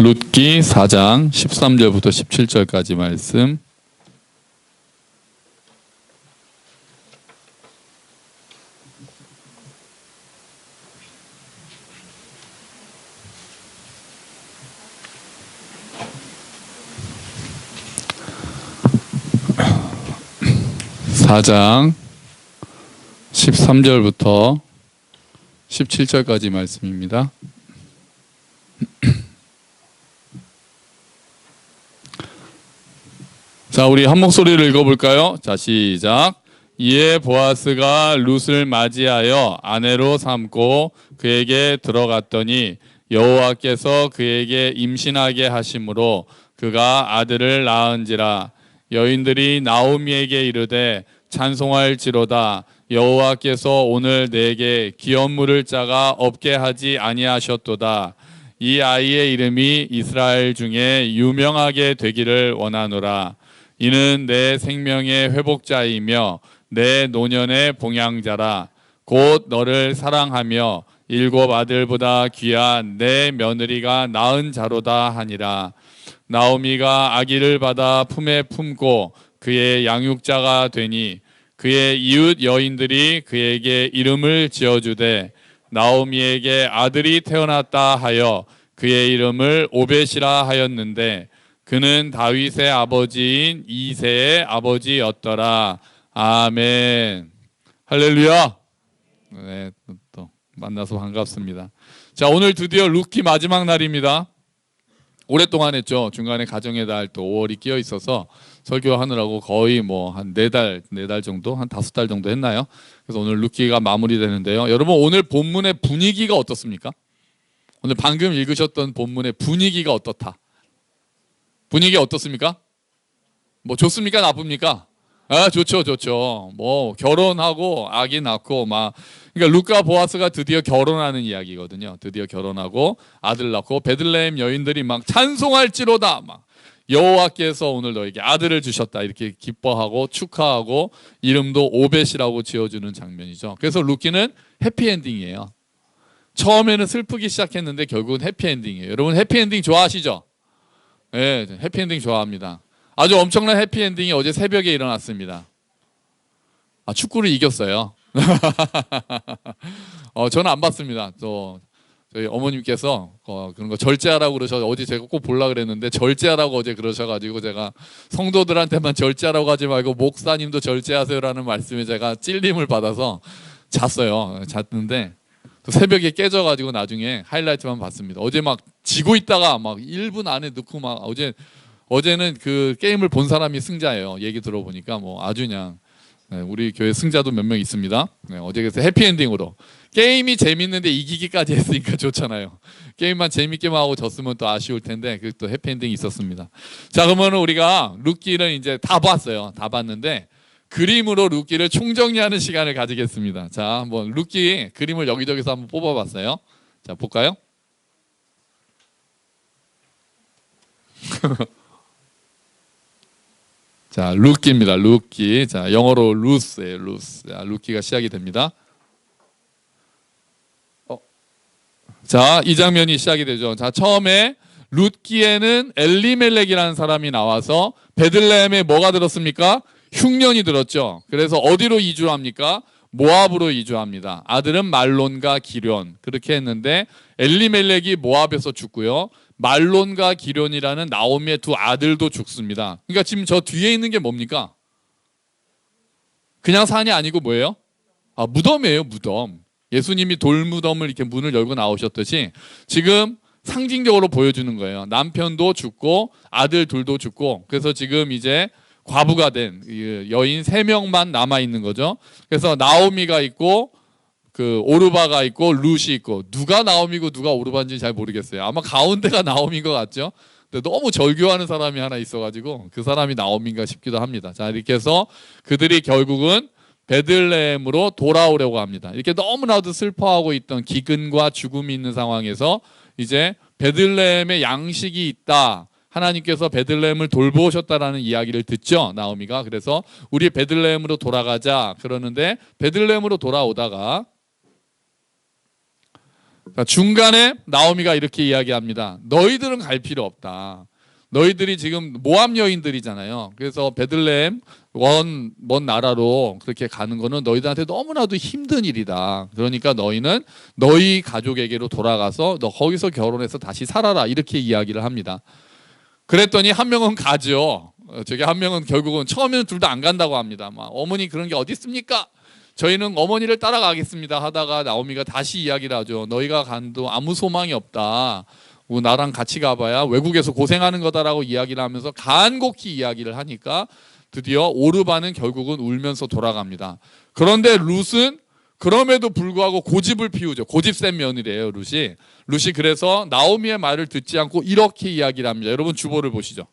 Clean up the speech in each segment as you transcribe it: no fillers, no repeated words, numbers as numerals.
룻기 4장 13절부터 17절까지 말씀. (4장) 13절부터 17절까지 말씀입니다. 자, 우리 한 목소리를 읽어볼까요? 자, 시작. 이에 보아스가 룻을 맞이하여 아내로 삼고 그에게 들어갔더니 여호와께서 그에게 임신하게 하심으로 그가 아들을 낳은지라. 여인들이 나오미에게 이르되 찬송할지로다. 여호와께서 오늘 내게 기업 물을 자가 없게 하지 아니하셨도다. 이 아이의 이름이 이스라엘 중에 유명하게 되기를 원하노라. 이는 내 생명의 회복자이며 내 노년의 봉양자라. 곧 너를 사랑하며 7 아들보다 귀한 내 며느리가 낳은 자로다 하니라. 나오미가 아기를 받아 품에 품고 그의 양육자가 되니 그의 이웃 여인들이 그에게 이름을 지어주되 나오미에게 아들이 태어났다 하여 그의 이름을 오벳이라 하였는데 그는 다윗의 아버지인 이새의 아버지였더라. 아멘. 할렐루야. 네, 또 만나서 반갑습니다. 자, 오늘 드디어 룻기 마지막 날입니다. 오랫동안 했죠. 중간에 가정의 달 또 5월이 끼어 있어서 설교하느라고 거의 뭐 한 4달 정도, 한 5달 정도 했나요? 그래서 오늘 룻기가 마무리되는데요. 여러분, 오늘 본문의 분위기가 어떻습니까? 오늘 방금 읽으셨던 본문의 분위기가 어떻다? 분위기 어떻습니까? 뭐 좋습니까? 나쁩니까? 아, 좋죠. 뭐 결혼하고 아기 낳고 막, 그러니까 룻과 보아스가 드디어 결혼하는 이야기거든요. 드디어 결혼하고 아들 낳고 베들레헴 여인들이 막 찬송할지로다. 막 여호와께서 오늘 너에게 아들을 주셨다. 이렇게 기뻐하고 축하하고 이름도 오벳이라고 지어주는 장면이죠. 그래서 룻기는 해피엔딩이에요. 처음에는 슬프기 시작했는데 결국은 해피엔딩이에요. 여러분 해피엔딩 좋아하시죠? 네, 해피엔딩 좋아합니다. 아주 엄청난 해피엔딩이 어제 새벽에 일어났습니다. 아, 축구를 이겼어요. 저는 안 봤습니다. 또 저희 어머님께서 그런 거 절제하라고 그러셔서 어제 제가 꼭 보려고 그랬는데 절제하라고 어제 그러셔가지고 제가 성도들한테만 절제하라고 하지 말고 목사님도 절제하세요라는 말씀에 제가 찔림을 받아서 잤어요. 잤는데 또 새벽에 깨져가지고 나중에 하이라이트만 봤습니다. 어제 막 지고 있다가 막 1분 안에 넣고 막 어제는 그 게임을 본 사람이 승자예요. 얘기 들어보니까 뭐 아주 그냥 우리 교회 승자도 몇 명 있습니다. 어제 그래서 해피엔딩으로 게임이 재밌는데 이기기까지 했으니까 좋잖아요. 게임만 재밌게만 하고 졌으면 또 아쉬울 텐데 그 또 해피엔딩이 있었습니다. 자, 그러면 우리가 룻기를 이제 다 봤어요. 다 봤는데 그림으로 룻기를 총정리하는 시간을 가지겠습니다. 자, 한번 룻기 그림을 여기저기서 한번 뽑아봤어요. 자, 볼까요? 자, 룻기입니다. 룻기. 자, 영어로 루스예요. 루스. 자, 룻기가 시작이 됩니다. 자, 이 장면이 시작이 되죠. 자, 처음에 룻기에는 엘리멜렉이라는 사람이 나와서 베들레헴에 뭐가 들었습니까? 흉년이 들었죠. 그래서 어디로 이주합니까? 모압으로 이주합니다. 아들은 말론과 기련. 그렇게 했는데 엘리멜렉이 모압에서 죽고요. 말론과 기련이라는 나오미의 2 아들도 죽습니다. 그러니까 지금 저 뒤에 있는 게 뭡니까? 그냥 산이 아니고 뭐예요? 아, 무덤이에요. 무덤. 예수님이 돌무덤을 이렇게 문을 열고 나오셨듯이 지금 상징적으로 보여주는 거예요. 남편도 죽고 아들 둘도 죽고, 그래서 지금 이제 과부가 된 여인 3명만 남아 있는 거죠. 그래서 나오미가 있고 그 오르바가 있고 룻이 있고, 누가 나오미고 누가 오르바인지 잘 모르겠어요. 아마 가운데가 나오미인 것 같죠. 근데 너무 절교하는 사람이 하나 있어가지고 그 사람이 나오미인가 싶기도 합니다. 자, 이렇게 해서 그들이 결국은 베들레헴으로 돌아오려고 합니다. 이렇게 너무나도 슬퍼하고 있던 기근과 죽음이 있는 상황에서 이제 베들레헴에 양식이 있다, 하나님께서 베들레헴을 돌보셨다라는 이야기를 듣죠, 나오미가. 그래서 우리 베들레헴으로 돌아가자 그러는데 베들레헴으로 돌아오다가 중간에 나오미가 이렇게 이야기합니다. 너희들은 갈 필요 없다. 너희들이 지금 모압 여인들이잖아요. 그래서 베들레헴 먼 나라로 그렇게 가는 거는 너희들한테 너무나도 힘든 일이다. 그러니까 너희는 너희 가족에게로 돌아가서 너 거기서 결혼해서 다시 살아라. 이렇게 이야기를 합니다. 그랬더니 한 명은 가죠. 저기 한 명은 결국은 처음에는 둘 다 안 간다고 합니다. 막 어머니 그런 게 어디 있습니까? 저희는 어머니를 따라가겠습니다 하다가 나오미가 다시 이야기를 하죠. 너희가 간도 아무 소망이 없다. 나랑 같이 가봐야 외국에서 고생하는 거다라고 이야기를 하면서 간곡히 이야기를 하니까 드디어 오르바는 결국은 울면서 돌아갑니다. 그런데 룻은 그럼에도 불구하고 고집을 피우죠. 고집센 며느리예요, 룻이 그래서 나오미의 말을 듣지 않고 이렇게 이야기를 합니다. 여러분 주보를 보시죠.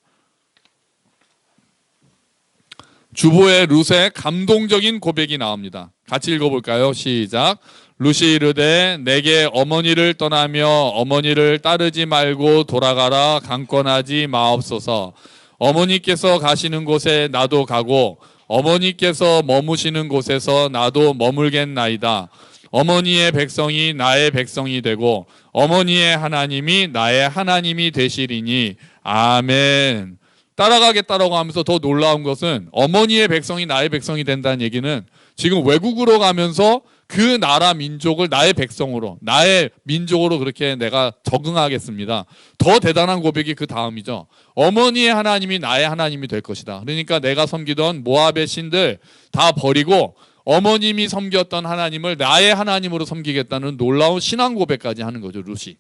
주보에 룻의 감동적인 고백이 나옵니다. 같이 읽어볼까요? 시작. 룻이 이르되 내게 어머니를 떠나며 어머니를 따르지 말고 돌아가라 강권하지 마옵소서. 어머니께서 가시는 곳에 나도 가고 어머니께서 머무시는 곳에서 나도 머물겠나이다. 어머니의 백성이 나의 백성이 되고 어머니의 하나님이 나의 하나님이 되시리니 아멘. 따라가겠다라고 하면서 더 놀라운 것은 어머니의 백성이 나의 백성이 된다는 얘기는 지금 외국으로 가면서 그 나라 민족을 나의 백성으로 나의 민족으로 그렇게 내가 적응하겠습니다. 더 대단한 고백이 그 다음이죠. 어머니의 하나님이 나의 하나님이 될 것이다. 그러니까 내가 섬기던 모압의 신들 다 버리고 어머님이 섬겼던 하나님을 나의 하나님으로 섬기겠다는 놀라운 신앙 고백까지 하는 거죠. 룻이.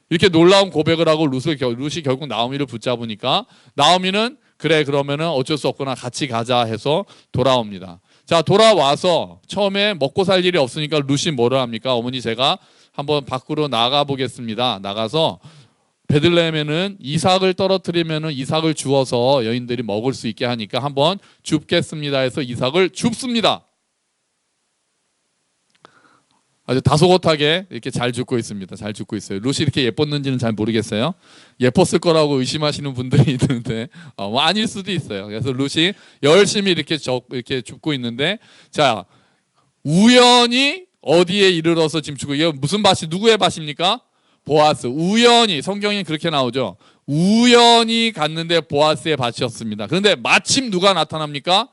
이렇게 놀라운 고백을 하고 룻이 결국 나오미를 붙잡으니까 나오미는 그래 그러면은 어쩔 수 없구나 같이 가자 해서 돌아옵니다. 자, 돌아와서 처음에 먹고 살 일이 없으니까 룻이 뭐를 합니까? 어머니 제가 한번 밖으로 나가 보겠습니다. 나가서 베들레헴에는 이삭을 떨어뜨리면은 이삭을 주어서 여인들이 먹을 수 있게 하니까 한번 줍겠습니다 해서 이삭을 줍습니다. 아주 다소곳하게 이렇게 잘 죽고 있습니다. 잘 죽고 있어요. 룻이 이렇게 예뻤는지는 잘 모르겠어요. 예뻤을 거라고 의심하시는 분들이 있는데 뭐 아닐 수도 있어요. 그래서 룻이 열심히 이렇게 죽고 있는데 자 우연히 어디에 이르러서 지금 죽고 이게 무슨 밭이 누구의 밭입니까? 보아스. 우연히 성경에 그렇게 나오죠. 우연히 갔는데 보아스의 밭이었습니다. 그런데 마침 누가 나타납니까?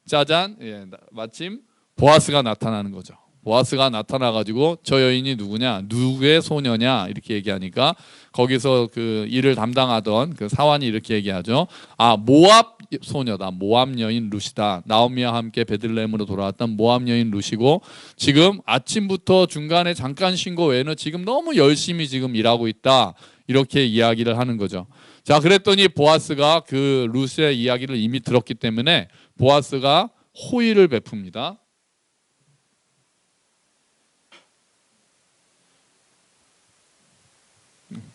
짜잔, 예, 마침 보아스가 나타나는 거죠. 보아스가 나타나가지고 저 여인이 누구냐, 누구의 소녀냐 이렇게 얘기하니까 거기서 그 일을 담당하던 그 사환이 이렇게 얘기하죠. 아 모압 소녀다, 모압 여인 룻이다. 나오미와 함께 베들레헴으로 돌아왔던 모압 여인 룻이고 지금 아침부터 중간에 잠깐 쉰 거 외에는 지금 너무 열심히 지금 일하고 있다. 이렇게 이야기를 하는 거죠. 자 그랬더니 보아스가 그 룻의 이야기를 이미 들었기 때문에 보아스가 호의를 베풉니다.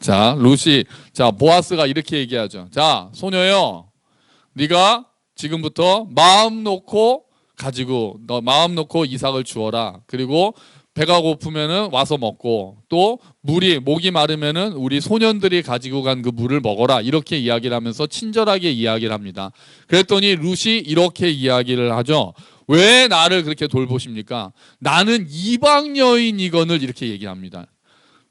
자, 보아스가 이렇게 얘기하죠. 자, 소녀요, 네가 지금부터 마음 놓고 이삭을 주어라. 그리고 배가 고프면은 와서 먹고 또 목이 마르면은 우리 소년들이 가지고 간 그 물을 먹어라. 이렇게 이야기를 하면서 친절하게 이야기를 합니다. 그랬더니 룻이 이렇게 이야기를 하죠. 왜 나를 그렇게 돌보십니까? 나는 이방 여인이거늘 이렇게 얘기합니다.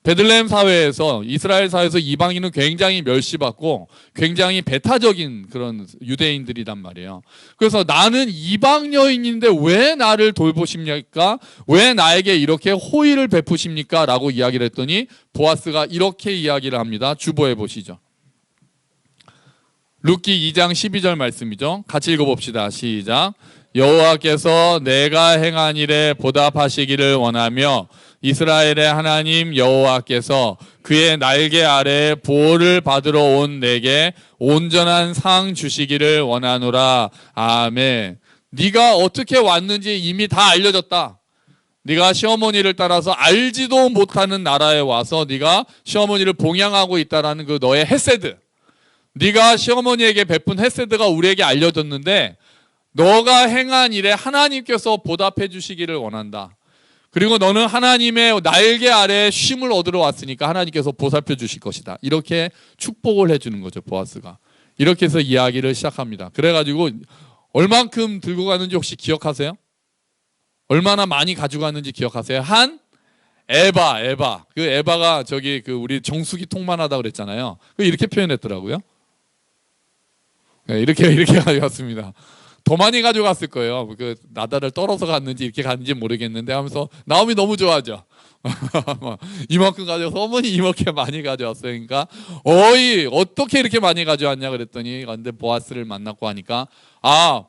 베들레헴 사회에서 이스라엘 사회에서 이방인은 굉장히 멸시받고 굉장히 배타적인 그런 유대인들이란 말이에요. 그래서 나는 이방 여인인데 왜 나를 돌보십니까? 왜 나에게 이렇게 호의를 베푸십니까? 라고 이야기를 했더니 보아스가 이렇게 이야기를 합니다. 주보해 보시죠. 룻기 2장 12절 말씀이죠. 같이 읽어봅시다. 시작. 여호와께서 내가 행한 일에 보답하시기를 원하며 이스라엘의 하나님 여호와께서 그의 날개 아래 보호를 받으러 온 내게 온전한 상 주시기를 원하노라. 아멘. 네가 어떻게 왔는지 이미 다 알려졌다. 네가 시어머니를 따라서 알지도 못하는 나라에 와서 네가 시어머니를 봉양하고 있다라는 그 너의 헤세드, 네가 시어머니에게 베푼 헤세드가 우리에게 알려졌는데 너가 행한 일에 하나님께서 보답해 주시기를 원한다. 그리고 너는 하나님의 날개 아래 쉼을 얻으러 왔으니까 하나님께서 보살펴 주실 것이다. 이렇게 축복을 해주는 거죠, 보아스가. 이렇게 해서 이야기를 시작합니다. 그래가지고 얼만큼 들고 가는지 혹시 기억하세요? 얼마나 많이 가지고 갔는지 기억하세요? 한 에바. 그 에바가 저기 그 우리 정수기 통만하다 그랬잖아요. 그 이렇게 표현했더라고요. 네, 이렇게 가져갔습니다. 더 많이 가져갔을 거예요. 그 나다를 떨어서 갔는지 이렇게 갔는지 모르겠는데 하면서 나오미 너무 좋아하죠. 이만큼 가져서 어머니 이렇게 많이 가져왔어요. 그러니까 어이 어떻게 이렇게 많이 가져왔냐 그랬더니 근데 보아스를 만났고 하니까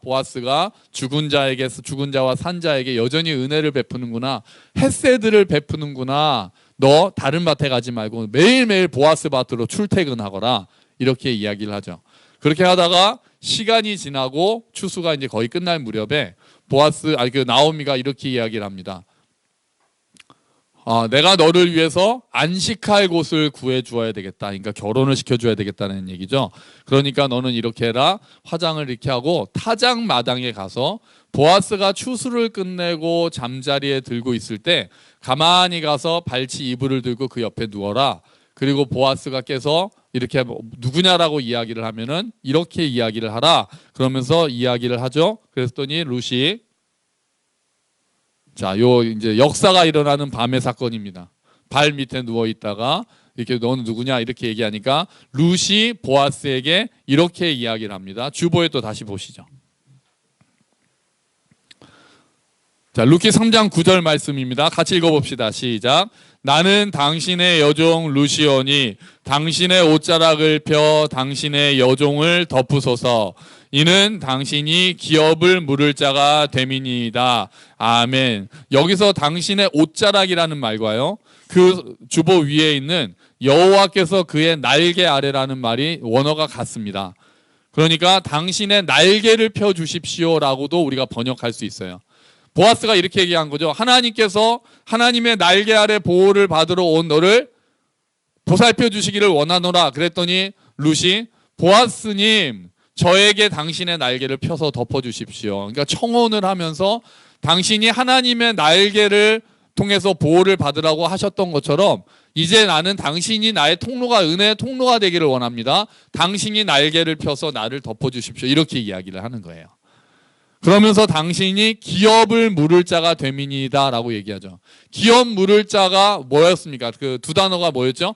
보아스가 죽은 자와 산 자에게 여전히 은혜를 베푸는구나, 헤세드를 베푸는구나. 너 다른 밭에 가지 말고 매일매일 보아스 밭으로 출퇴근하거라, 이렇게 이야기를 하죠. 그렇게 하다가 시간이 지나고 추수가 이제 거의 끝날 무렵에 나오미가 이렇게 이야기를 합니다. 내가 너를 위해서 안식할 곳을 구해 주어야 되겠다. 그러니까 결혼을 시켜 줘야 되겠다는 얘기죠. 그러니까 너는 이렇게 해라. 화장을 이렇게 하고 타작 마당에 가서 보아스가 추수를 끝내고 잠자리에 들고 있을 때 가만히 가서 발치 이불을 들고 그 옆에 누워라. 그리고 보아스가 깨서 이렇게 누구냐라고 이야기를 하면은 이렇게 이야기를 하라. 그러면서 이야기를 하죠. 그랬더니 룻이, 자, 요 이제 역사가 일어나는 밤의 사건입니다. 발 밑에 누워 있다가 이렇게 너는 누구냐 이렇게 얘기하니까 룻이 보아스에게 이렇게 이야기를 합니다. 주보에 또 다시 보시죠. 자, 룻기 3장 9절 말씀입니다. 같이 읽어봅시다. 시작. 나는 당신의 여종 룻이오니 당신의 옷자락을 펴 당신의 여종을 덮으소서. 이는 당신이 기업을 물을 자가 됨이니이다. 아멘. 여기서 당신의 옷자락이라는 말과요, 그 주보 위에 있는 여호와께서 그의 날개 아래라는 말이 원어가 같습니다. 그러니까 당신의 날개를 펴 주십시오라고도 우리가 번역할 수 있어요. 보아스가 이렇게 얘기한 거죠. 하나님께서 하나님의 날개 아래 보호를 받으러 온 너를 보살펴 주시기를 원하노라. 그랬더니 룻이 보아스님, 저에게 당신의 날개를 펴서 덮어 주십시오. 그러니까 청혼을 하면서 당신이 하나님의 날개를 통해서 보호를 받으라고 하셨던 것처럼 이제 나는 당신이 나의 통로가, 은혜의 통로가 되기를 원합니다. 당신이 날개를 펴서 나를 덮어 주십시오. 이렇게 이야기를 하는 거예요. 그러면서 당신이 기업을 물을 자가 됨이니이다 라고 얘기하죠. 기업 물을 자가 뭐였습니까? 그 두 단어가 뭐였죠?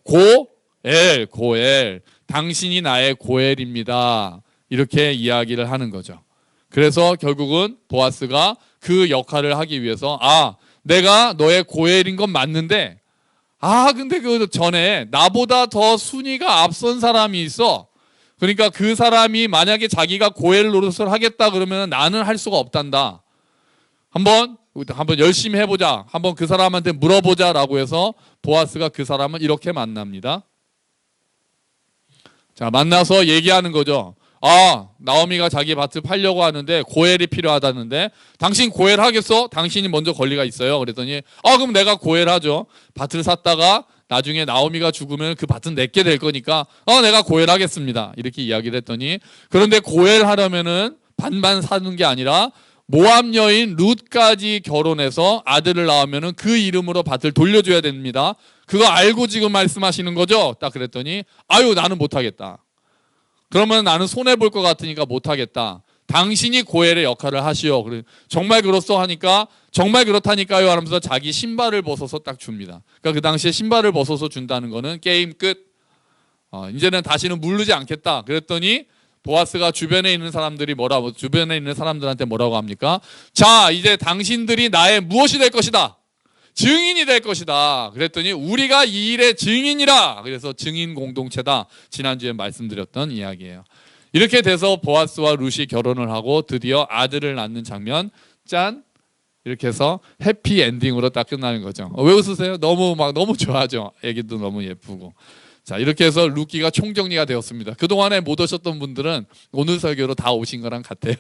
고엘. 당신이 나의 고엘입니다. 이렇게 이야기를 하는 거죠. 그래서 결국은 보아스가 그 역할을 하기 위해서 내가 너의 고엘인 건 맞는데 근데 그 전에 나보다 더 순위가 앞선 사람이 있어. 그러니까 그 사람이 만약에 자기가 고엘 노릇을 하겠다 그러면 나는 할 수가 없단다. 한번 열심히 해보자. 한번 그 사람한테 물어보자라고 해서 보아스가 그 사람을 이렇게 만납니다. 자, 만나서 얘기하는 거죠. 나오미가 자기 밭을 팔려고 하는데 고엘이 필요하다는데 당신 고엘 하겠어? 당신이 먼저 권리가 있어요. 그랬더니 그럼 내가 고엘 하죠. 밭을 샀다가 나중에 나오미가 죽으면 그 밭은 내게 될 거니까 내가 고엘 하겠습니다. 이렇게 이야기를 했더니, 그런데 고엘 하려면은 반반 사는 게 아니라 모압 여인 룻까지 결혼해서 아들을 낳으면은 그 이름으로 밭을 돌려줘야 됩니다. 그거 알고 지금 말씀하시는 거죠? 딱 그랬더니 나는 못하겠다. 그러면 나는 손해볼 것 같으니까 못하겠다. 당신이 고엘의 역할을 하시오. 정말 그렇소 하니까 정말 그렇다니까요 하면서 자기 신발을 벗어서 딱 줍니다. 그러니까 그 당시에 신발을 벗어서 준다는 거는 게임 끝. 이제는 다시는 물르지 않겠다. 그랬더니 보아스가 주변에 있는 사람들한테 뭐라고 합니까? 자, 이제 당신들이 나의 무엇이 될 것이다. 증인이 될 것이다. 그랬더니 우리가 이 일의 증인이라. 그래서 증인 공동체다. 지난주에 말씀드렸던 이야기예요. 이렇게 돼서 보아스와 룻이 결혼을 하고 드디어 아들을 낳는 장면. 짠. 이렇게 해서 해피 엔딩으로 딱 끝나는 거죠. 왜 웃으세요? 너무 좋아하죠. 애기도 너무 예쁘고. 자, 이렇게 해서 룻기가 총정리가 되었습니다. 그동안에 못 오셨던 분들은 오늘 설교로 다 오신 거랑 같아요.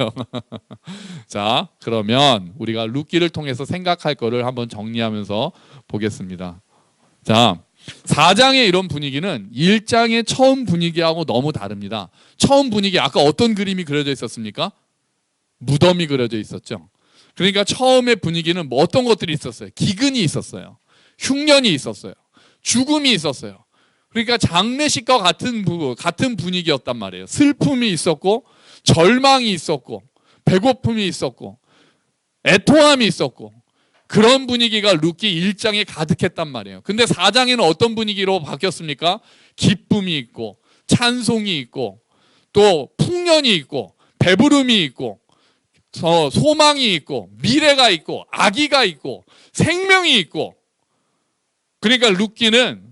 자, 그러면 우리가 룻기를 통해서 생각할 거를 한번 정리하면서 보겠습니다. 자, 4장의 이런 분위기는 1장의 처음 분위기하고 너무 다릅니다. 처음 분위기, 아까 어떤 그림이 그려져 있었습니까? 무덤이 그려져 있었죠. 그러니까 처음의 분위기는 어떤 것들이 있었어요? 기근이 있었어요. 흉년이 있었어요. 죽음이 있었어요. 그러니까 장례식과 같은 분위기였단 말이에요. 슬픔이 있었고, 절망이 있었고, 배고픔이 있었고, 애통함이 있었고, 그런 분위기가 룻기 1장에 가득했단 말이에요. 근데 4장에는 어떤 분위기로 바뀌었습니까? 기쁨이 있고 찬송이 있고 또 풍년이 있고 배부름이 있고 소망이 있고 미래가 있고 아기가 있고 생명이 있고. 그러니까 룻기는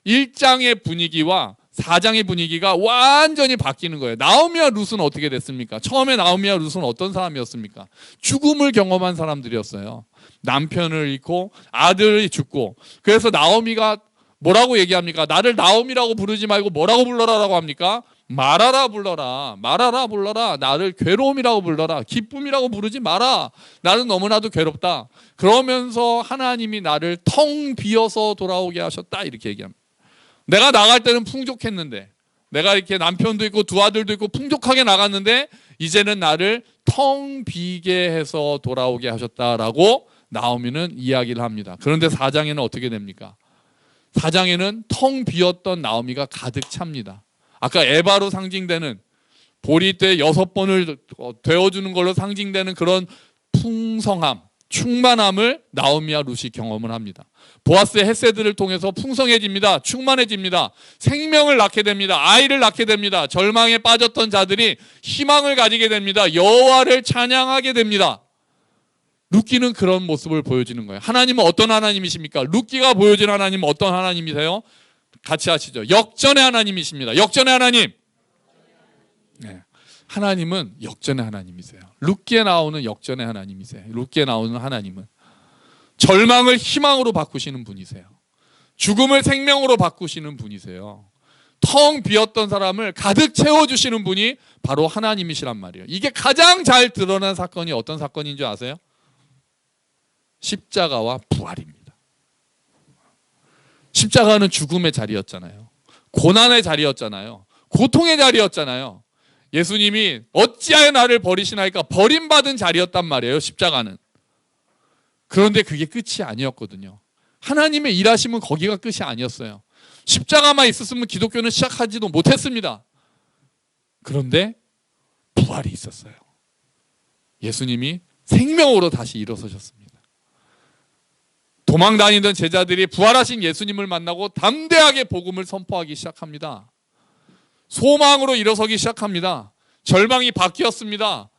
1장의 분위기와 4장의 분위기가 완전히 바뀌는 거예요. 나오미와 룻은 어떻게 됐습니까? 처음에 나오미와 룻은 어떤 사람이었습니까? 죽음을 경험한 사람들이었어요. 남편을 잃고 아들이 죽고. 그래서 나오미가 뭐라고 얘기합니까? 나를 나오미라고 부르지 말고 뭐라고 불러라라고 합니까? 말하라 불러라. 말하라 불러라. 나를 괴로움이라고 불러라. 기쁨이라고 부르지 마라. 나는 너무나도 괴롭다. 그러면서 하나님이 나를 텅 비어서 돌아오게 하셨다. 이렇게 얘기합니다. 내가 나갈 때는 풍족했는데, 내가 이렇게 남편도 있고 두 아들도 있고 풍족하게 나갔는데 이제는 나를 텅 비게 해서 돌아오게 하셨다라고 나오미는 이야기를 합니다. 그런데 4장에는 어떻게 됩니까? 4장에는 텅 비었던 나오미가 가득 찹니다. 아까 에바로 상징되는 보리대 6번을 되어주는 걸로 상징되는 그런 풍성함, 충만함을 나오미와 룻이 경험을 합니다. 보아스의 헤세드를 통해서 풍성해집니다. 충만해집니다. 생명을 낳게 됩니다. 아이를 낳게 됩니다. 절망에 빠졌던 자들이 희망을 가지게 됩니다. 여호와를 찬양하게 됩니다. 룻기는 그런 모습을 보여주는 거예요. 하나님은 어떤 하나님이십니까? 룻기가 보여준 하나님은 어떤 하나님이세요? 같이 하시죠. 역전의 하나님이십니다. 역전의 하나님. 네. 하나님은 역전의 하나님이세요. 룻기에 나오는 역전의 하나님이세요. 룻기에 나오는 하나님은 절망을 희망으로 바꾸시는 분이세요. 죽음을 생명으로 바꾸시는 분이세요. 텅 비었던 사람을 가득 채워주시는 분이 바로 하나님이시란 말이에요. 이게 가장 잘 드러난 사건이 어떤 사건인 줄 아세요? 십자가와 부활입니다. 십자가는 죽음의 자리였잖아요. 고난의 자리였잖아요. 고통의 자리였잖아요. 예수님이 어찌하여 나를 버리시나이까 버림받은 자리였단 말이에요. 십자가는. 그런데 그게 끝이 아니었거든요. 하나님의 일하심은 거기가 끝이 아니었어요. 십자가만 있었으면 기독교는 시작하지도 못했습니다. 그런데 부활이 있었어요. 예수님이 생명으로 다시 일어서셨습니다. 도망 다니던 제자들이 부활하신 예수님을 만나고 담대하게 복음을 선포하기 시작합니다. 소망으로 일어서기 시작합니다. 절망이 바뀌었습니다.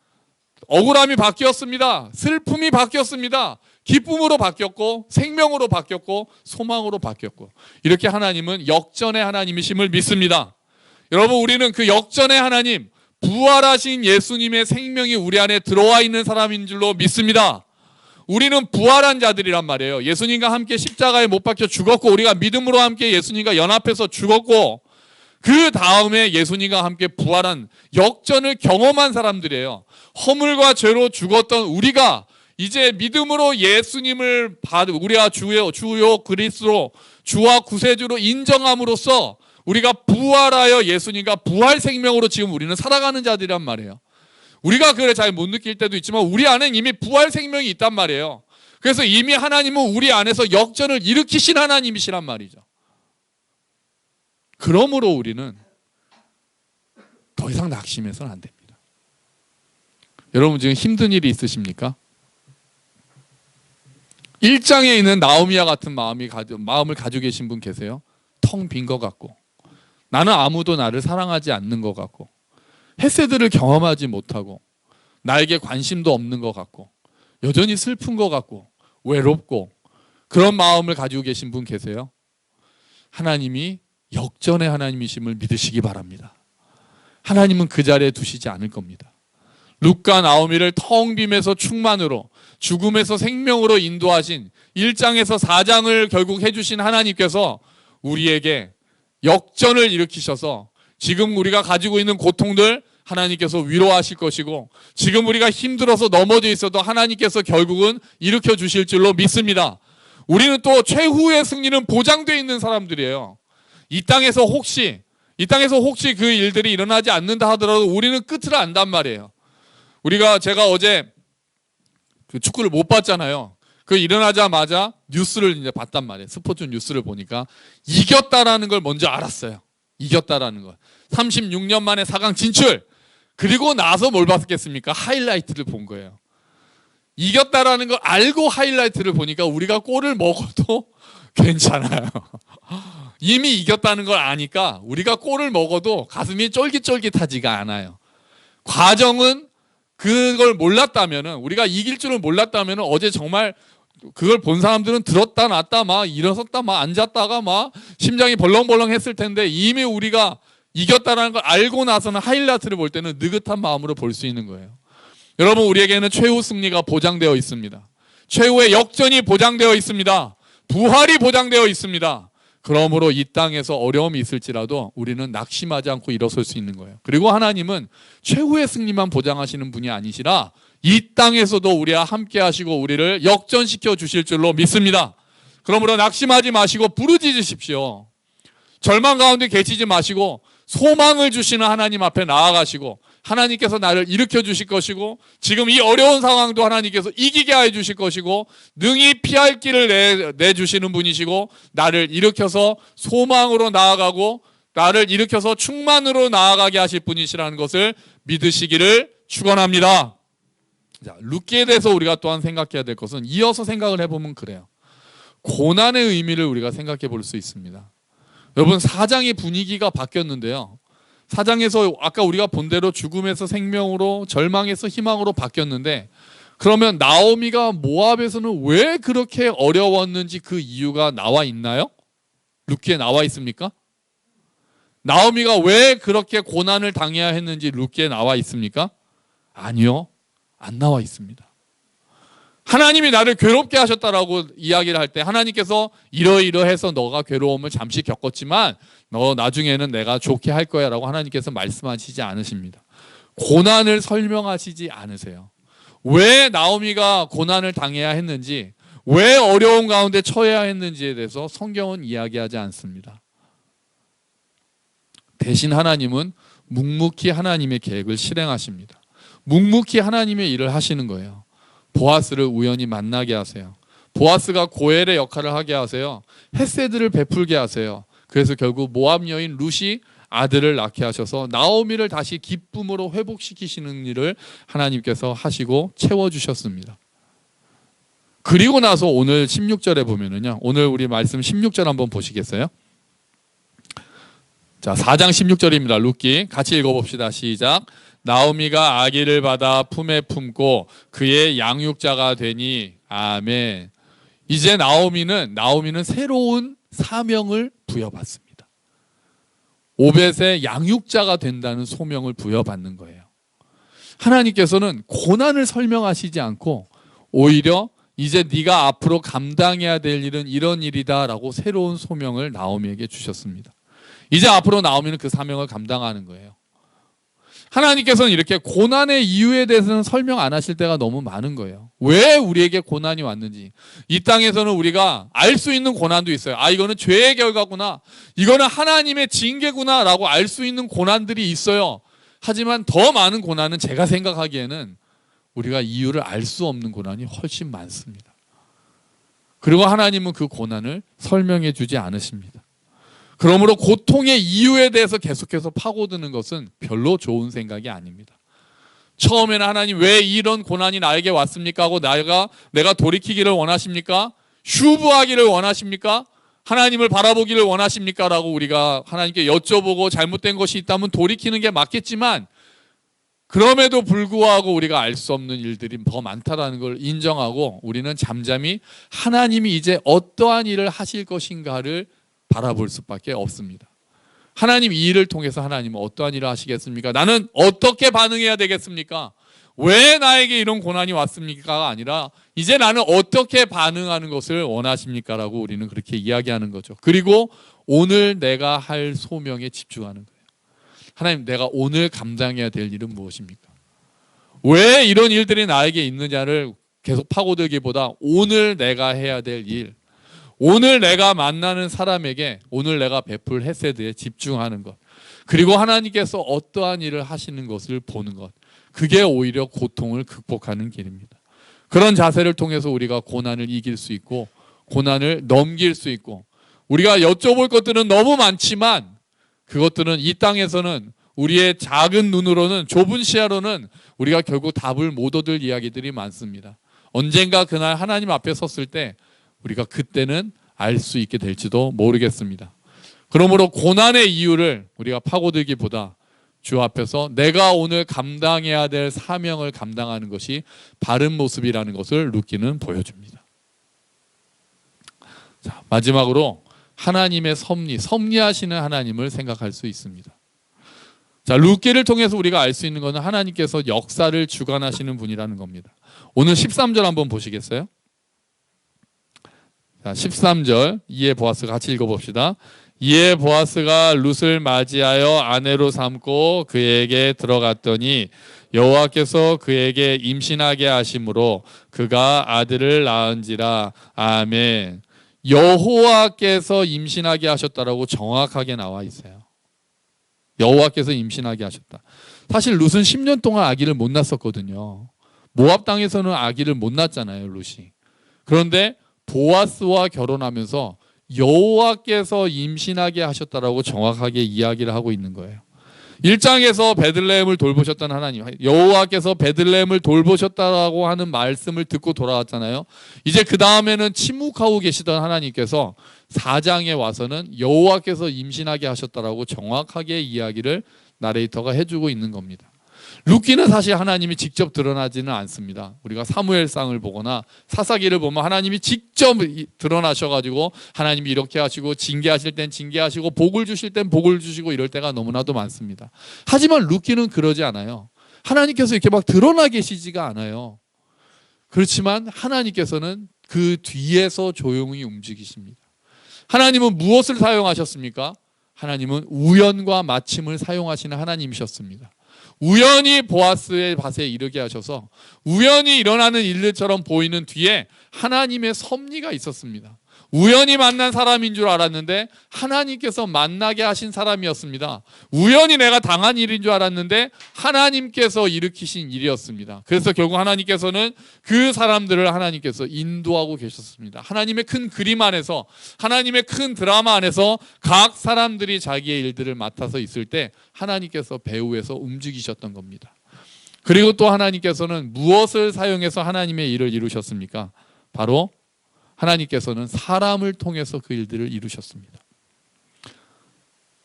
억울함이 바뀌었습니다. 슬픔이 바뀌었습니다. 기쁨으로 바뀌었고 생명으로 바뀌었고 소망으로 바뀌었고, 이렇게 하나님은 역전의 하나님이심을 믿습니다. 여러분, 우리는 그 역전의 하나님, 부활하신 예수님의 생명이 우리 안에 들어와 있는 사람인 줄로 믿습니다. 우리는 부활한 자들이란 말이에요. 예수님과 함께 십자가에 못 박혀 죽었고, 우리가 믿음으로 함께 예수님과 연합해서 죽었고, 그 다음에 예수님과 함께 부활한 역전을 경험한 사람들이에요. 허물과 죄로 죽었던 우리가 이제 믿음으로 예수님을 우리가 주요 그리스도 주와 구세주로 인정함으로써 우리가 부활하여 예수님과 부활 생명으로 지금 우리는 살아가는 자들이란 말이에요. 우리가 그걸 잘 못 느낄 때도 있지만 우리 안에 이미 부활 생명이 있단 말이에요. 그래서 이미 하나님은 우리 안에서 역전을 일으키신 하나님이시란 말이죠. 그러므로 우리는 더 이상 낙심해서는 안 됩니다. 여러분, 지금 힘든 일이 있으십니까? 1장에 있는 나오미와 같은 마음을 가지고 계신 분 계세요? 텅 빈 것 같고, 나는 아무도 나를 사랑하지 않는 것 같고, 헤세드를 경험하지 못하고, 나에게 관심도 없는 것 같고, 여전히 슬픈 것 같고 외롭고, 그런 마음을 가지고 계신 분 계세요? 하나님이 역전의 하나님이심을 믿으시기 바랍니다. 하나님은 그 자리에 두시지 않을 겁니다. 룻과 나오미를 텅 빔에서 충만으로, 죽음에서 생명으로 인도하신 1장에서 4장을 결국 해주신 하나님께서 우리에게 역전을 일으키셔서 지금 우리가 가지고 있는 고통들 하나님께서 위로하실 것이고, 지금 우리가 힘들어서 넘어져 있어도 하나님께서 결국은 일으켜 주실 줄로 믿습니다. 우리는 또 최후의 승리는 보장되어 있는 사람들이에요. 이 땅에서 혹시 그 일들이 일어나지 않는다 하더라도 우리는 끝을 안단 말이에요. 제가 어제 그 축구를 못 봤잖아요. 그 일어나자마자 뉴스를 이제 봤단 말이에요. 스포츠 뉴스를 보니까 이겼다라는 걸 먼저 알았어요. 이겼다라는 걸. 36년 만에 4강 진출. 그리고 나서 뭘 봤겠습니까? 하이라이트를 본 거예요. 이겼다라는 걸 알고 하이라이트를 보니까 우리가 골을 먹어도 괜찮아요. 이미 이겼다는 걸 아니까 우리가 골을 먹어도 가슴이 쫄깃쫄깃하지가 않아요. 과정은 그걸 몰랐다면은, 우리가 이길 줄을 몰랐다면은 어제 정말 그걸 본 사람들은 들었다 놨다 막 일어섰다 막 앉았다가 막 심장이 벌렁벌렁 했을 텐데, 이미 우리가 이겼다는 걸 알고 나서는 하이라이트를 볼 때는 느긋한 마음으로 볼 수 있는 거예요. 여러분, 우리에게는 최후 승리가 보장되어 있습니다. 최후의 역전이 보장되어 있습니다. 부활이 보장되어 있습니다. 그러므로 이 땅에서 어려움이 있을지라도 우리는 낙심하지 않고 일어설 수 있는 거예요. 그리고 하나님은 최후의 승리만 보장하시는 분이 아니시라 이 땅에서도 우리와 함께 하시고 우리를 역전시켜 주실 줄로 믿습니다. 그러므로 낙심하지 마시고 부르짖으십시오. 절망 가운데 계시지 마시고 소망을 주시는 하나님 앞에 나아가시고, 하나님께서 나를 일으켜 주실 것이고, 지금 이 어려운 상황도 하나님께서 이기게 해 주실 것이고, 능히 피할 길을 내주시는 분이시고, 나를 일으켜서 소망으로 나아가고 나를 일으켜서 충만으로 나아가게 하실 분이시라는 것을 믿으시기를 축원합니다. 자, 룻기에 대해서 우리가 또한 생각해야 될 것은, 이어서 생각을 해보면 그래요. 고난의 의미를 우리가 생각해 볼 수 있습니다. 여러분, 4장의 분위기가 바뀌었는데요. 4장에서 아까 우리가 본 대로 죽음에서 생명으로, 절망에서 희망으로 바뀌었는데, 그러면 나오미가 모압에서는 왜 그렇게 어려웠는지 그 이유가 나와 있나요? 룻기에 나와 있습니까? 나오미가 왜 그렇게 고난을 당해야 했는지 룻기에 나와 있습니까? 아니요, 안 나와 있습니다. 하나님이 나를 괴롭게 하셨다라고 이야기를 할 때 하나님께서 이러이러해서 너가 괴로움을 잠시 겪었지만 너 나중에는 내가 좋게 할 거야 라고 하나님께서 말씀하시지 않으십니다. 고난을 설명하시지 않으세요. 왜 나오미가 고난을 당해야 했는지, 왜 어려운 가운데 처해야 했는지에 대해서 성경은 이야기하지 않습니다. 대신 하나님은 묵묵히 하나님의 계획을 실행하십니다. 묵묵히 하나님의 일을 하시는 거예요. 보아스를 우연히 만나게 하세요. 보아스가 고엘의 역할을 하게 하세요. 헤세드를 베풀게 하세요. 그래서 결국 모압 여인 룻이 아들을 낳게 하셔서 나오미를 다시 기쁨으로 회복시키시는 일을 하나님께서 하시고 채워주셨습니다. 그리고 나서 오늘 16절에 보면은요, 오늘 우리 말씀 16절 한번 보시겠어요? 자, 4장 16절입니다. 룻기 같이 읽어봅시다. 시작. 나오미가 아기를 받아 품에 품고 그의 양육자가 되니. 아멘. 이제 나오미는 새로운 사명을 부여받습니다. 오벳의 양육자가 된다는 소명을 부여받는 거예요. 하나님께서는 고난을 설명하시지 않고 오히려 이제 네가 앞으로 감당해야 될 일은 이런 일이다라고 새로운 소명을 나오미에게 주셨습니다. 이제 앞으로 나오미는 그 사명을 감당하는 거예요. 하나님께서는 이렇게 고난의 이유에 대해서는 설명 안 하실 때가 너무 많은 거예요. 왜 우리에게 고난이 왔는지. 이 땅에서는 우리가 알 수 있는 고난도 있어요. 아, 이거는 죄의 결과구나, 이거는 하나님의 징계구나 라고 알 수 있는 고난들이 있어요. 하지만 더 많은 고난은 제가 생각하기에는 우리가 이유를 알 수 없는 고난이 훨씬 많습니다. 그리고 하나님은 그 고난을 설명해 주지 않으십니다. 그러므로 고통의 이유에 대해서 계속해서 파고드는 것은 별로 좋은 생각이 아닙니다. 처음에는 하나님 왜 이런 고난이 나에게 왔습니까 하고 내가 돌이키기를 원하십니까? 휴브하기를 원하십니까? 하나님을 바라보기를 원하십니까? 라고 우리가 하나님께 여쭤보고 잘못된 것이 있다면 돌이키는 게 맞겠지만, 그럼에도 불구하고 우리가 알 수 없는 일들이 더 많다라는 걸 인정하고 우리는 잠잠히 하나님이 이제 어떠한 일을 하실 것인가를 바라볼 수밖에 없습니다. 하나님 이 일을 통해서 하나님은 어떠한 일을 하시겠습니까? 나는 어떻게 반응해야 되겠습니까? 왜 나에게 이런 고난이 왔습니까가 아니라 이제 나는 어떻게 반응하는 것을 원하십니까? 라고 우리는 그렇게 이야기하는 거죠. 그리고 오늘 내가 할 소명에 집중하는 거예요. 하나님, 내가 오늘 감당해야 될 일은 무엇입니까? 왜 이런 일들이 나에게 있느냐를 계속 파고들기보다 오늘 내가 해야 될 일, 오늘 내가 만나는 사람에게 오늘 내가 베풀 헤세드에 집중하는 것, 그리고 하나님께서 어떠한 일을 하시는 것을 보는 것, 그게 오히려 고통을 극복하는 길입니다. 그런 자세를 통해서 우리가 고난을 이길 수 있고 고난을 넘길 수 있고, 우리가 여쭤볼 것들은 너무 많지만 그것들은 이 땅에서는 우리의 작은 눈으로는, 좁은 시야로는 우리가 결국 답을 못 얻을 이야기들이 많습니다. 언젠가 그날 하나님 앞에 섰을 때 우리가 그때는 알 수 있게 될지도 모르겠습니다. 그러므로 고난의 이유를 우리가 파고들기보다 주 앞에서 내가 오늘 감당해야 될 사명을 감당하는 것이 바른 모습이라는 것을 루키는 보여줍니다. 자, 마지막으로 하나님의 섭리하시는 하나님을 생각할 수 있습니다. 자, 루키를 통해서 우리가 알 수 있는 것은 하나님께서 역사를 주관하시는 분이라는 겁니다. 오늘 13절 한번 보시겠어요? 자, 13절 이에 보아스가 같이 읽어봅시다. 이에 보아스가 룻을 맞이하여 아내로 삼고 그에게 들어갔더니 여호와께서 그에게 임신하게 하심으로 그가 아들을 낳은지라. 아멘. 여호와께서 임신하게 하셨다라고 정확하게 나와 있어요. 여호와께서 임신하게 하셨다. 사실 룻은 10년 동안 아기를 못 낳았었거든요. 모압 땅에서는 아기를 못 낳았잖아요, 룻이. 그런데 보아스와 결혼하면서 여호와께서 임신하게 하셨다라고 정확하게 이야기를 하고 있는 거예요. 1장에서 베들레헴을 돌보셨던 하나님, 여호와께서 베들레헴을 돌보셨다라고 하는 말씀을 듣고 돌아왔잖아요. 이제 그 다음에는 침묵하고 계시던 하나님께서 4장에 와서는 여호와께서 임신하게 하셨다라고 정확하게 이야기를 나레이터가 해주고 있는 겁니다. 루키는 사실 하나님이 직접 드러나지는 않습니다. 우리가 사무엘상을 보거나 사사기를 보면 하나님이 직접 드러나셔가지고 하나님이 이렇게 하시고 징계하실 땐 징계하시고 복을 주실 땐 복을 주시고 이럴 때가 너무나도 많습니다. 하지만 루키는 그러지 않아요. 하나님께서 이렇게 막 드러나 계시지가 않아요. 그렇지만 하나님께서는 그 뒤에서 조용히 움직이십니다. 하나님은 무엇을 사용하셨습니까? 하나님은 우연과 마침을 사용하시는 하나님이셨습니다. 우연히 보아스의 밭에 이르게 하셔서 우연히 일어나는 일들처럼 보이는 뒤에 하나님의 섭리가 있었습니다. 우연히 만난 사람인 줄 알았는데 하나님께서 만나게 하신 사람이었습니다. 우연히 내가 당한 일인 줄 알았는데 하나님께서 일으키신 일이었습니다. 그래서 결국 하나님께서는 그 사람들을 하나님께서 인도하고 계셨습니다. 하나님의 큰 그림 안에서, 하나님의 큰 드라마 안에서 각 사람들이 자기의 일들을 맡아서 있을 때 하나님께서 배후에서 움직이셨던 겁니다. 그리고 또 하나님께서는 무엇을 사용해서 하나님의 일을 이루셨습니까? 바로 하나님께서는 사람을 통해서 그 일들을 이루셨습니다.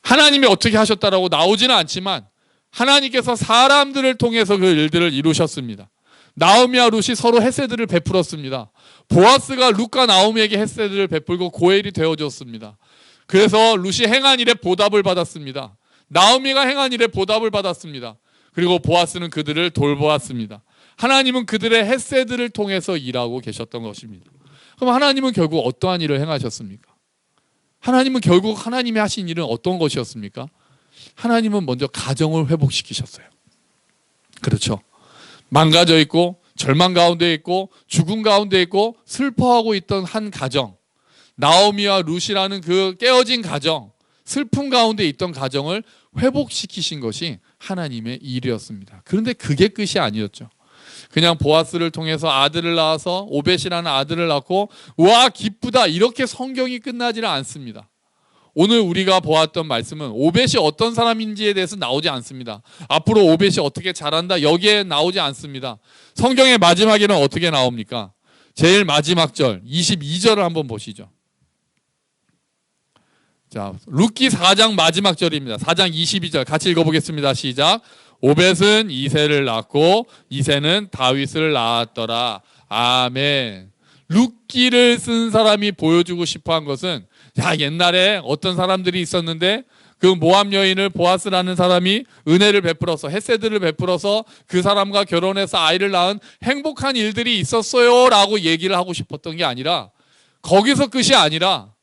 하나님이 어떻게 하셨다라고 나오지는 않지만 하나님께서 사람들을 통해서 그 일들을 이루셨습니다. 나오미와 룻이 서로 헤세드를 베풀었습니다. 보아스가 룻과 나오미에게 헤세드를 베풀고 고엘이 되어줬습니다. 그래서 룻이 행한 일에 보답을 받았습니다. 나오미가 행한 일에 보답을 받았습니다. 그리고 보아스는 그들을 돌보았습니다. 하나님은 그들의 헤세드를 통해서 일하고 계셨던 것입니다. 그럼 하나님은 결국 어떠한 일을 행하셨습니까? 하나님은 결국 하나님이 하신 일은 어떤 것이었습니까? 하나님은 먼저 가정을 회복시키셨어요. 그렇죠. 망가져 있고 절망 가운데 있고 죽음 가운데 있고 슬퍼하고 있던 한 가정, 나오미와 룻이라는 그 깨어진 가정, 슬픔 가운데 있던 가정을 회복시키신 것이 하나님의 일이었습니다. 그런데 그게 끝이 아니었죠. 그냥 보아스를 통해서 아들을 낳아서 오벳이라는 아들을 낳고 와 기쁘다 이렇게 성경이 끝나지는 않습니다. 오늘 우리가 보았던 말씀은 오벳이 어떤 사람인지에 대해서 나오지 않습니다. 앞으로 오벳이 어떻게 자란다 여기에 나오지 않습니다. 성경의 마지막에는 어떻게 나옵니까? 제일 마지막 절 22절을 한번 보시죠. 자, 룻기 4장 마지막 절입니다. 4장 22절 같이 읽어보겠습니다. 시작. 오벳은 이새를 낳고 이새는 다윗을 낳았더라. 아멘. 룻기를 쓴 사람이 보여주고 싶어한 것은 야 옛날에 어떤 사람들이 있었는데 그 모압 여인을 보아스라는 사람이 은혜를 베풀어서 헤세드를 베풀어서 그 사람과 결혼해서 아이를 낳은 행복한 일들이 있었어요 라고 얘기를 하고 싶었던 게 아니라 거기서 끝이 아니라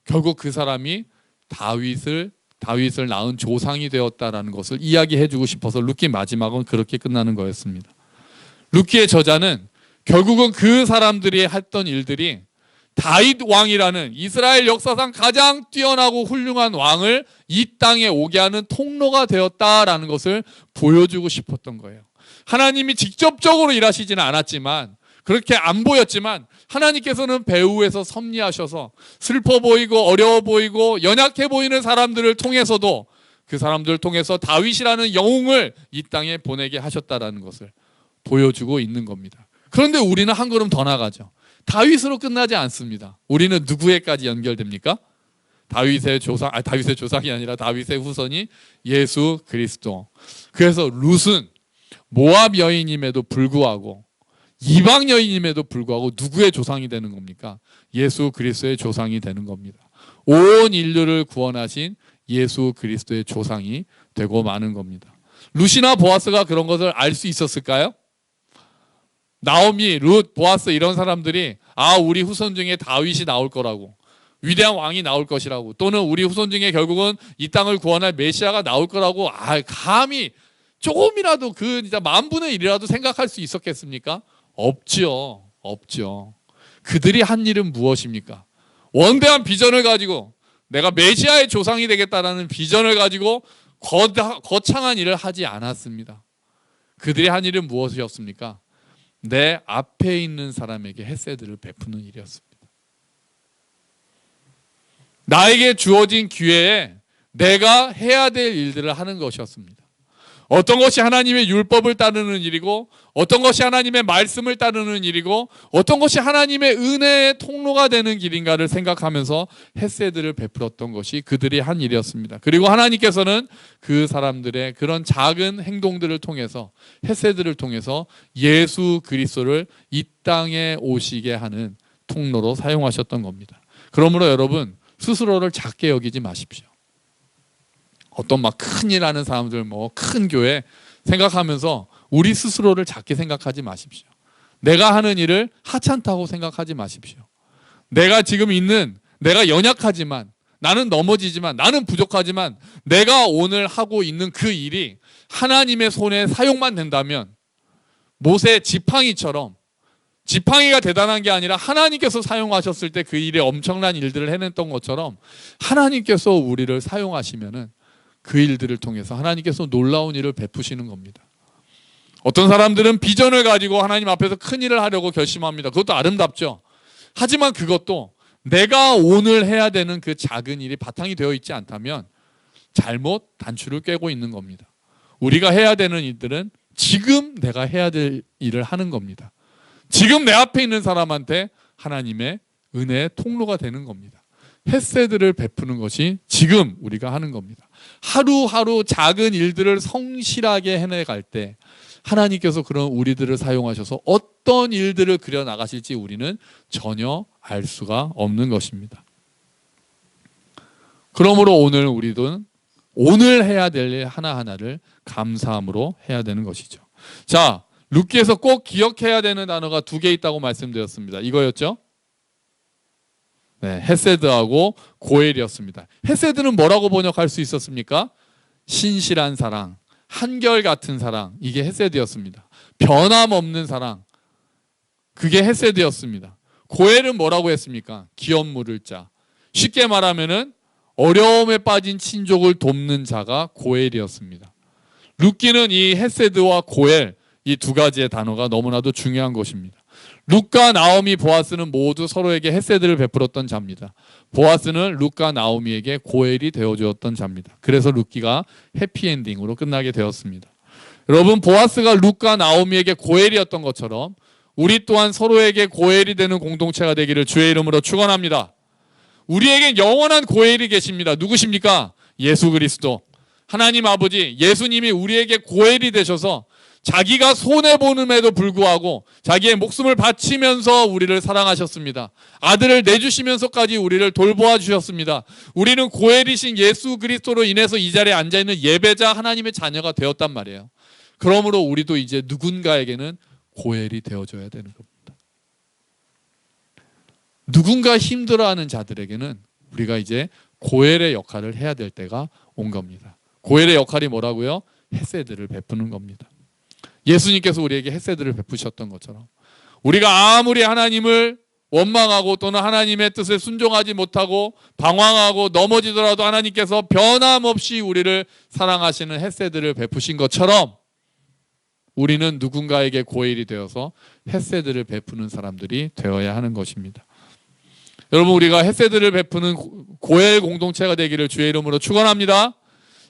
결국 그 사람이 다윗을 낳은 조상이 되었다라는 것을 이야기해주고 싶어서 룻기 마지막은 그렇게 끝나는 거였습니다. 룻기의 저자는 결국은 그 사람들이 했던 일들이 다윗 왕이라는 이스라엘 역사상 가장 뛰어나고 훌륭한 왕을 이 땅에 오게 하는 통로가 되었다라는 것을 보여주고 싶었던 거예요. 하나님이 직접적으로 일하시지는 않았지만 그렇게 안 보였지만 하나님께서는 배후에서 섭리하셔서 슬퍼 보이고 어려워 보이고 연약해 보이는 사람들을 통해서도 그 사람들을 통해서 다윗이라는 영웅을 이 땅에 보내게 하셨다라는 것을 보여주고 있는 겁니다. 그런데 우리는 한 걸음 더 나가죠. 다윗으로 끝나지 않습니다. 우리는 누구에까지 연결됩니까? 다윗의 조상이 아니라 다윗의 후손이 예수 그리스도. 그래서 룻은 모압 여인임에도 불구하고, 이방 여인임에도 불구하고 누구의 조상이 되는 겁니까? 예수 그리스도의 조상이 되는 겁니다. 온 인류를 구원하신 예수 그리스도의 조상이 되고 마는 겁니다. 룻이나 보아스가 그런 것을 알 수 있었을까요? 나오미, 룻, 보아스 이런 사람들이 우리 후손 중에 다윗이 나올 거라고, 위대한 왕이 나올 것이라고, 또는 우리 후손 중에 결국은 이 땅을 구원할 메시아가 나올 거라고 감히 조금이라도 진짜 10,000분의 1이라도 생각할 수 있었겠습니까? 없죠. 그들이 한 일은 무엇입니까? 원대한 비전을 가지고 내가 메시아의 조상이 되겠다라는 비전을 가지고 거창한 일을 하지 않았습니다. 그들이 한 일은 무엇이었습니까? 내 앞에 있는 사람에게 헤세드를 베푸는 일이었습니다. 나에게 주어진 기회에 내가 해야 될 일들을 하는 것이었습니다. 어떤 것이 하나님의 율법을 따르는 일이고, 어떤 것이 하나님의 말씀을 따르는 일이고, 어떤 것이 하나님의 은혜의 통로가 되는 길인가를 생각하면서 헤세드를 베풀었던 것이 그들이 한 일이었습니다. 그리고 하나님께서는 그 사람들의 그런 작은 행동들을 통해서, 헤세드를 통해서 예수 그리스도를 이 땅에 오시게 하는 통로로 사용하셨던 겁니다. 그러므로 여러분, 스스로를 작게 여기지 마십시오. 어떤 큰 일 하는 사람들, 큰 교회 생각하면서 우리 스스로를 작게 생각하지 마십시오. 내가 하는 일을 하찮다고 생각하지 마십시오. 내가 연약하지만, 나는 넘어지지만, 나는 부족하지만, 내가 오늘 하고 있는 그 일이 하나님의 손에 사용만 된다면, 모세 지팡이처럼, 지팡이가 대단한 게 아니라 하나님께서 사용하셨을 때 그 일에 엄청난 일들을 해냈던 것처럼, 하나님께서 우리를 사용하시면은 그 일들을 통해서 하나님께서 놀라운 일을 베푸시는 겁니다. 어떤 사람들은 비전을 가지고 하나님 앞에서 큰 일을 하려고 결심합니다. 그것도 아름답죠. 하지만 그것도 내가 오늘 해야 되는 그 작은 일이 바탕이 되어 있지 않다면 잘못 단추를 꿰고 있는 겁니다. 우리가 해야 되는 일들은 지금 내가 해야 될 일을 하는 겁니다. 지금 내 앞에 있는 사람한테 하나님의 은혜의 통로가 되는 겁니다. 헤세드를 베푸는 것이 지금 우리가 하는 겁니다. 하루하루 작은 일들을 성실하게 해내갈 때 하나님께서 그런 우리들을 사용하셔서 어떤 일들을 그려 나가실지 우리는 전혀 알 수가 없는 것입니다. 그러므로 오늘 우리도 오늘 해야 될 일 하나하나를 감사함으로 해야 되는 것이죠. 자, 룻기에서 꼭 기억해야 되는 단어가 2개 있다고 말씀드렸습니다. 이거였죠? 네, 헤세드하고 고엘이었습니다. 헤세드는 뭐라고 번역할 수 있었습니까? 신실한 사랑, 한결같은 사랑, 이게 헤세드였습니다. 변함없는 사랑, 그게 헤세드였습니다. 고엘은 뭐라고 했습니까? 기업 물을 자. 쉽게 말하면은 어려움에 빠진 친족을 돕는 자가 고엘이었습니다. 룻기는 이 헤세드와 고엘, 이 2가지의 단어가 너무나도 중요한 것입니다. 룻과 나오미, 보아스는 모두 서로에게 헤세드를 베풀었던 자입니다. 보아스는 룻과 나오미에게 고엘이 되어주었던 자입니다. 그래서 룻기가 해피엔딩으로 끝나게 되었습니다. 여러분, 보아스가 룻과 나오미에게 고엘이었던 것처럼 우리 또한 서로에게 고엘이 되는 공동체가 되기를 주의 이름으로 축원합니다. 우리에겐 영원한 고엘이 계십니다. 누구십니까? 예수 그리스도. 하나님 아버지, 예수님이 우리에게 고엘이 되셔서 자기가 손해보는에도 불구하고 자기의 목숨을 바치면서 우리를 사랑하셨습니다. 아들을 내주시면서까지 우리를 돌보아 주셨습니다. 우리는 고엘이신 예수 그리스도로 인해서 이 자리에 앉아있는 예배자 하나님의 자녀가 되었단 말이에요. 그러므로 우리도 이제 누군가에게는 고엘이 되어줘야 되는 겁니다. 누군가 힘들어하는 자들에게는 우리가 이제 고엘의 역할을 해야 될 때가 온 겁니다. 고엘의 역할이 뭐라고요? 헤세드를 베푸는 겁니다. 예수님께서 우리에게 헤세드를 베푸셨던 것처럼 우리가 아무리 하나님을 원망하고 또는 하나님의 뜻에 순종하지 못하고 방황하고 넘어지더라도 하나님께서 변함없이 우리를 사랑하시는 헤세드를 베푸신 것처럼 우리는 누군가에게 고엘이 되어서 헤세드를 베푸는 사람들이 되어야 하는 것입니다. 여러분, 우리가 헤세드를 베푸는 고엘 공동체가 되기를 주의 이름으로 축원합니다.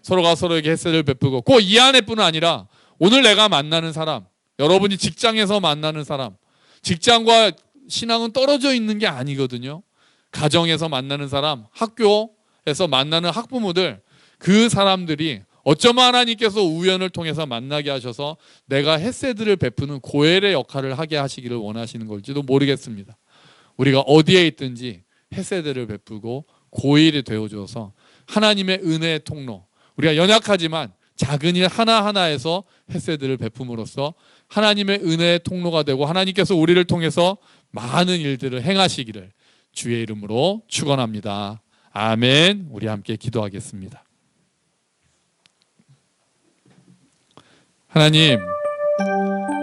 서로가 서로에게 헤세드를 베푸고 꼭 이 안에뿐 아니라 오늘 내가 만나는 사람, 여러분이 직장에서 만나는 사람, 직장과 신앙은 떨어져 있는 게 아니거든요. 가정에서 만나는 사람, 학교에서 만나는 학부모들, 그 사람들이 어쩌면 하나님께서 우연을 통해서 만나게 하셔서 내가 헤세드를 베푸는 고엘의 역할을 하게 하시기를 원하시는 걸지도 모르겠습니다. 우리가 어디에 있든지 헤세드를 베푸고 고일이 되어줘서 하나님의 은혜의 통로, 우리가 연약하지만 작은 일 하나하나에서 헤세드를 베품으로써 하나님의 은혜의 통로가 되고 하나님께서 우리를 통해서 많은 일들을 행하시기를 주의 이름으로 축원합니다. 아멘. 우리 함께 기도하겠습니다. 하나님,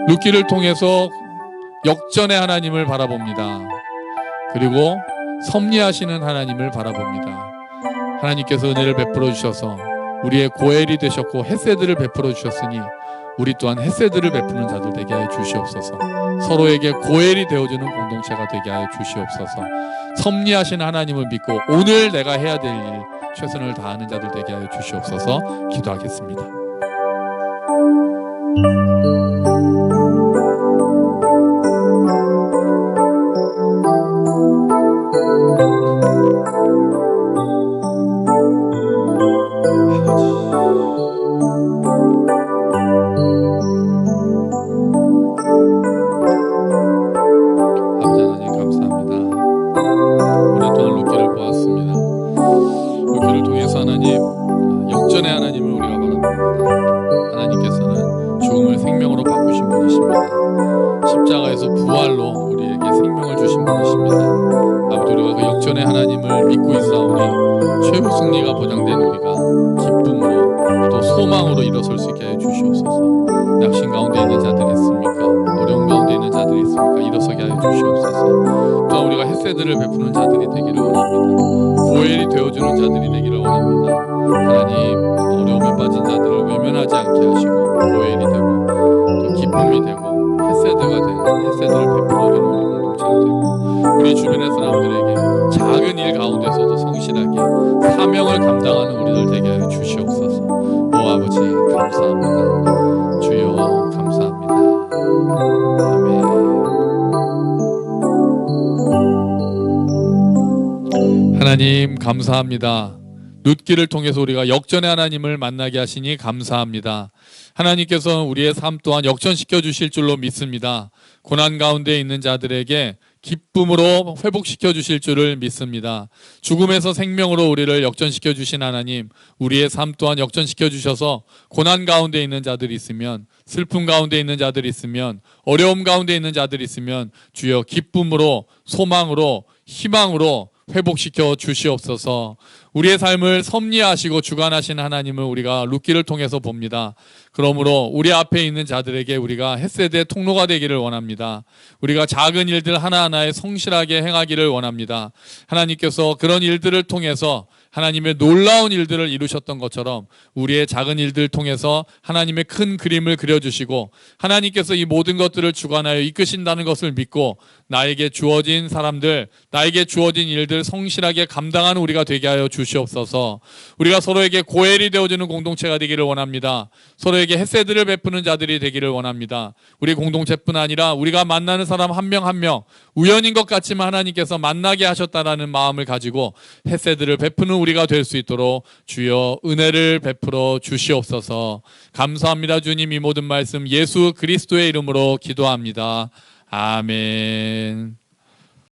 룻기를 통해서 역전의 하나님을 바라봅니다. 그리고 섭리하시는 하나님을 바라봅니다. 하나님께서 은혜를 베풀어 주셔서 우리의 고엘이 되셨고 헤세드를 베풀어 주셨으니 우리 또한 헤세드를 베푸는 자들 되게 하여 주시옵소서. 서로에게 고엘이 되어주는 공동체가 되게 하여 주시옵소서. 섭리하신 하나님을 믿고 오늘 내가 해야 될 일 최선을 다하는 자들 되게 하여 주시옵소서. 기도하겠습니다. 십자가에서 부활로 우리에게 생명을 주신 분이십니다. 아버지, 우리가 그 역전의 하나님을 믿고 있사오니 최후 승리가 보장된 우리가 기쁨으로 또 소망으로 일어설 수 있게 해 주시옵소서. 약신 가운데 있는 자들이 있습니까? 어려운 가운데 있는 자들이 있습니까? 일어서게 하여 주시옵소서. 또한 우리가 헤세드를 베푸는 자들이 되기를 원합니다. 고엘이 되어주는 자들이 되기를 원합니다. 하나님, 어려움에 빠진 자들을 외면하지 않게 하시고 고엘이 되고 또 기쁨이 되고 헤세드가 되고 헤세드를 베풀어주는 우리 공동체가 되고 우리 주변의 사람들에게 작은 일 가운데서도 성실하게 사명을 감당하는 우리들 되게 하여 주시옵소서. 오 아버지, 감사합니다. 주여 감사합니다. 아멘. 하나님 감사합니다. 룻기를 통해서 우리가 역전의 하나님을 만나게 하시니 감사합니다. 하나님께서 우리의 삶 또한 역전시켜 주실 줄로 믿습니다. 고난 가운데 있는 자들에게 기쁨으로 회복시켜 주실 줄을 믿습니다. 죽음에서 생명으로 우리를 역전시켜 주신 하나님, 우리의 삶 또한 역전시켜 주셔서 고난 가운데 있는 자들이 있으면, 슬픔 가운데 있는 자들이 있으면, 어려움 가운데 있는 자들이 있으면 주여 기쁨으로, 소망으로, 희망으로 회복시켜 주시옵소서. 우리의 삶을 섭리하시고 주관하신 하나님을 우리가 룻기를 통해서 봅니다. 그러므로 우리 앞에 있는 자들에게 우리가 헤세드의 통로가 되기를 원합니다. 우리가 작은 일들 하나하나에 성실하게 행하기를 원합니다. 하나님께서 그런 일들을 통해서 하나님의 놀라운 일들을 이루셨던 것처럼 우리의 작은 일들을 통해서 하나님의 큰 그림을 그려주시고 하나님께서 이 모든 것들을 주관하여 이끄신다는 것을 믿고 나에게 주어진 사람들, 나에게 주어진 일들 성실하게 감당하는 우리가 되게 하여 주시옵소서. 우리가 서로에게 고엘이 되어주는 공동체가 되기를 원합니다. 서로에게 헤세드를 베푸는 자들이 되기를 원합니다. 우리 공동체뿐 아니라 우리가 만나는 사람 한 명 한 명 우연인 것 같지만 하나님께서 만나게 하셨다라는 마음을 가지고 헤세드를 베푸는 우리가 될 수 있도록 주여 은혜를 베풀어 주시옵소서. 감사합니다. 주님, 이 모든 말씀 예수 그리스도의 이름으로 기도합니다. 아멘.